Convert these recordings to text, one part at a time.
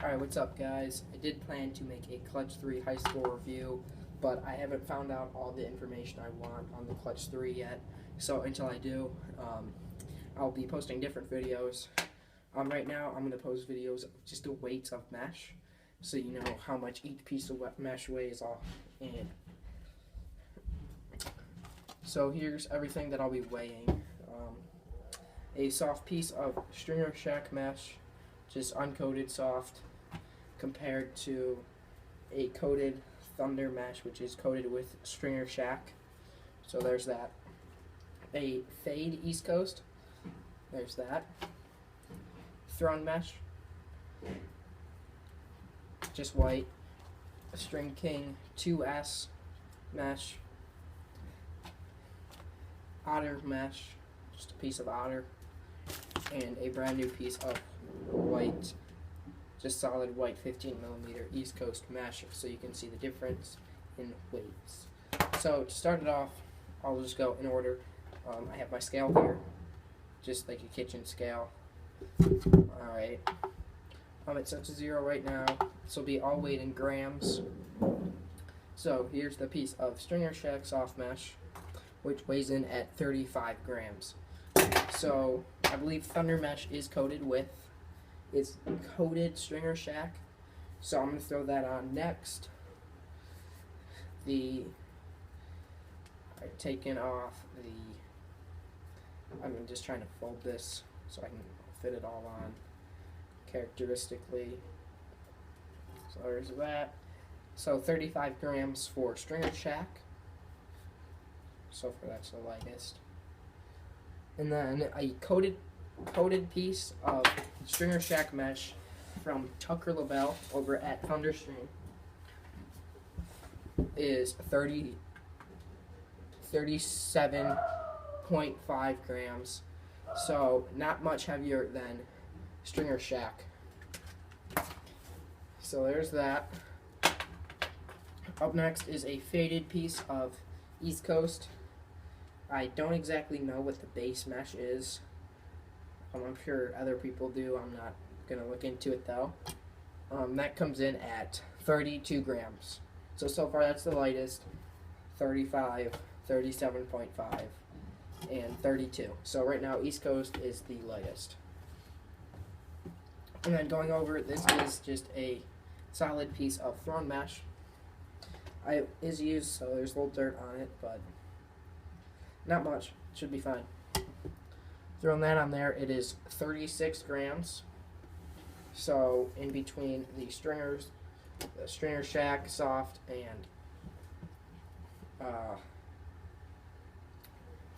Alright, what's up guys? I did plan to make a Clutch 3 high school review, but I haven't found out all the information I want on the Clutch 3 yet. So until I do, I'll be posting different videos. Right now I'm going to post videos of just the weights of mesh, so you know how much each piece of mesh weighs off. And so here's everything that I'll be weighing. A soft piece of stringer shack mesh, just uncoated soft, compared to a coated thunder mesh, which is coated with stringer shack. So there's that. A fade East Coast, there's that. Thrown mesh, just white. A stringking 2S mesh. Otter mesh, just a piece of otter. And a brand new piece of white, just solid white 15mm East Coast mesh, so you can see the difference in weights. So to start it off, I'll just go in order. I have my scale here, just like a kitchen scale. Alright, it's set to 0 right now. This will be all weighed in grams. So here's the piece of stringer shack soft mesh, which weighs in at 35 grams. So I believe thunder mesh is coated with, it's coated stringer shack, so I'm going to throw that on next. I've taken off I'm just trying to fold this so I can fit it all on characteristically. So there's that. So 35 grams for stringer shack, so far that's the lightest. And then a coated piece of stringer shack mesh from Tucker LaBelle over at Thunderstream is 37.5 grams, so not much heavier than stringer shack. So there's that. Up next is a faded piece of East Coast. I don't exactly know what the base mesh is. I'm sure other people do. I'm not going to look into it though. That comes in at 32 grams. So far that's the lightest. 35, 37.5, and 32. So right now East Coast is the lightest. And then going over, this is just a solid piece of thrown mesh. It is used, so there's a little dirt on it, but not much. Should be fine. Throwing that on there, it is 36 grams. So in between the stringers, the stringer shack soft and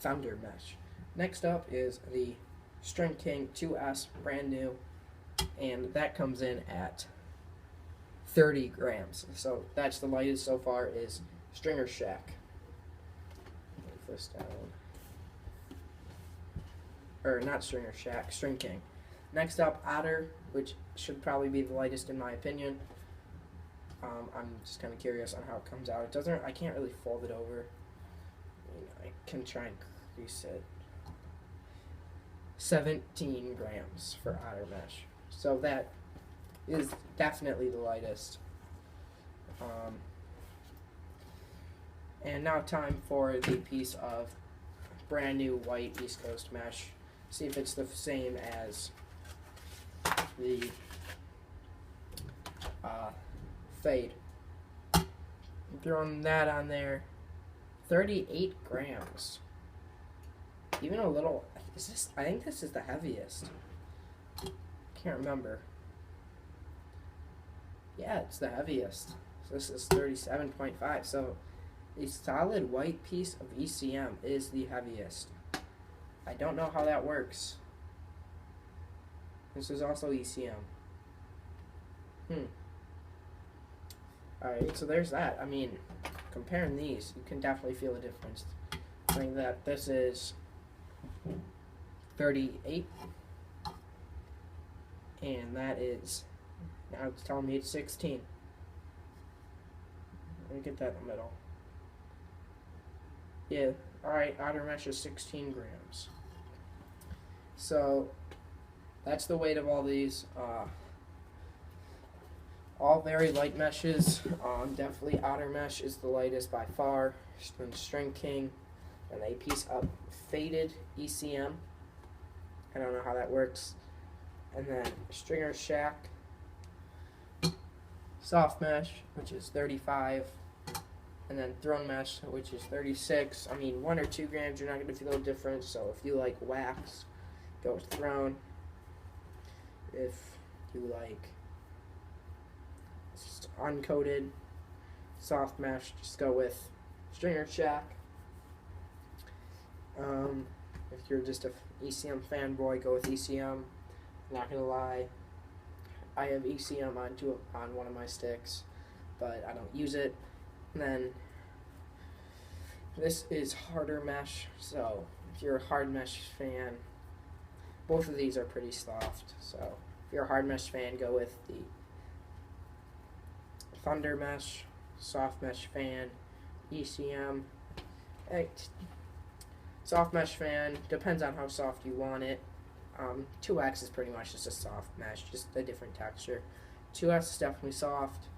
thunder mesh. Next up is the stringking 2S, brand new, and that comes in at 30 grams. So that's the lightest so far, is stringer shack. Move this down. Or not stringer shack, stringking. Next up, otter, which should probably be the lightest in my opinion. I'm just kind of curious on how it comes out. It doesn't. I can't really fold it over. I can try and crease it. 17 grams for otter mesh. So that is definitely the lightest. And now time for the piece of brand new white East Coast mesh. See if it's the same as the fade. I'm throwing that on there. 38 grams. Even a little. Is this? I think this is the heaviest. Can't remember. Yeah, it's the heaviest. So this is 37.5. So a solid white piece of ECM is the heaviest. I don't know how that works. This is also ECM. Alright, so there's that. I mean, comparing these, you can definitely feel the difference. I think that this is 38, and that is, now it's telling me it's 16. Let me get that in the middle. Yeah, alright, otter mesh is 16 grams. So that's the weight of all these. all very light meshes. Definitely otter mesh is the lightest by far. Then stringking, and a piece of faded ECM. I don't know how that works. And then stringer shack, soft mesh, which is 35, and then thrown mesh, which is 36. I mean, 1 or 2 grams, you're not going to feel a difference. So if you like wax, go with thrown. If you like uncoated soft mesh, just go with stringer shack. If you're just a ECM fanboy, go with ECM. Not gonna lie, I have ECM on one of my sticks, but I don't use it. And then this is harder mesh, so if you're a hard mesh fan, both of these are pretty soft. So if you're a hard mesh fan, go with the Thunder mesh. Soft mesh fan, ECM. Soft mesh fan, depends on how soft you want it. 2X is pretty much just a soft mesh, just a different texture. 2S is definitely soft.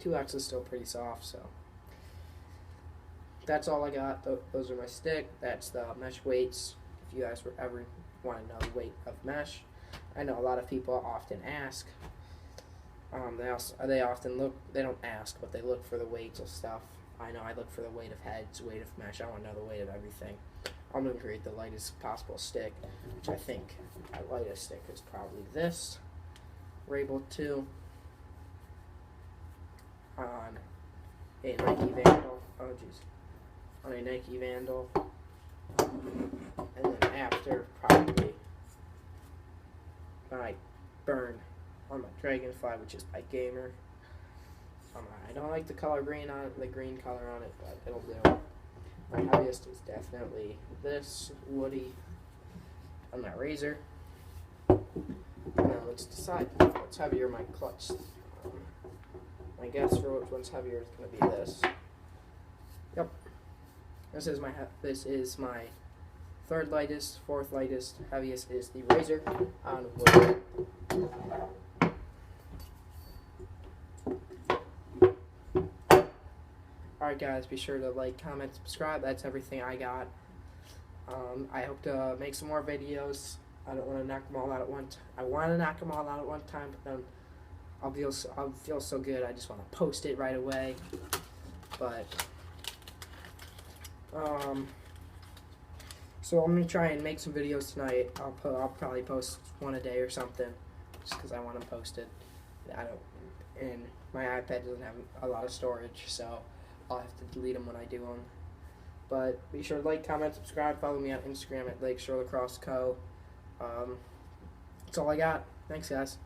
2X is still pretty soft, so that's all I got. Those are my stick. That's the mesh weights. If you guys ever want to know the weight of mesh, I know a lot of people often ask. They often look. They don't ask, but they look for the weights of stuff. I know I look for the weight of heads, weight of mesh. I want to know the weight of everything. I'm going to create the lightest possible stick, which I think my lightest stick is probably this. We're able to on a Nike Vandal. Oh jeez, on a Nike Vandal, and then after probably my burn on my Dragonfly, which is by Gamer. I don't like the color green on it, the green color on it, but it'll do. My heaviest is definitely this Woody on my Razor. Now let's decide what's heavier, my clutch. My guess for which one's heavier is going to be this. Yep. This is my third lightest, fourth lightest, heaviest is the Razor on Woody. Alright guys, be sure to like, comment, subscribe. That's everything I got. I hope to make some more videos. I don't want to knock them all out at one time. I want to knock them all out at one time, but then I'll feel so good. I just want to post it right away. But so I'm gonna try and make some videos tonight. I'll probably post one a day or something, just because I want to post it. And my iPad doesn't have a lot of storage, so I'll have to delete them when I do them. But be sure to like, comment, subscribe, follow me on Instagram at Lakeshore Lacrosse Co. That's all I got. Thanks, guys.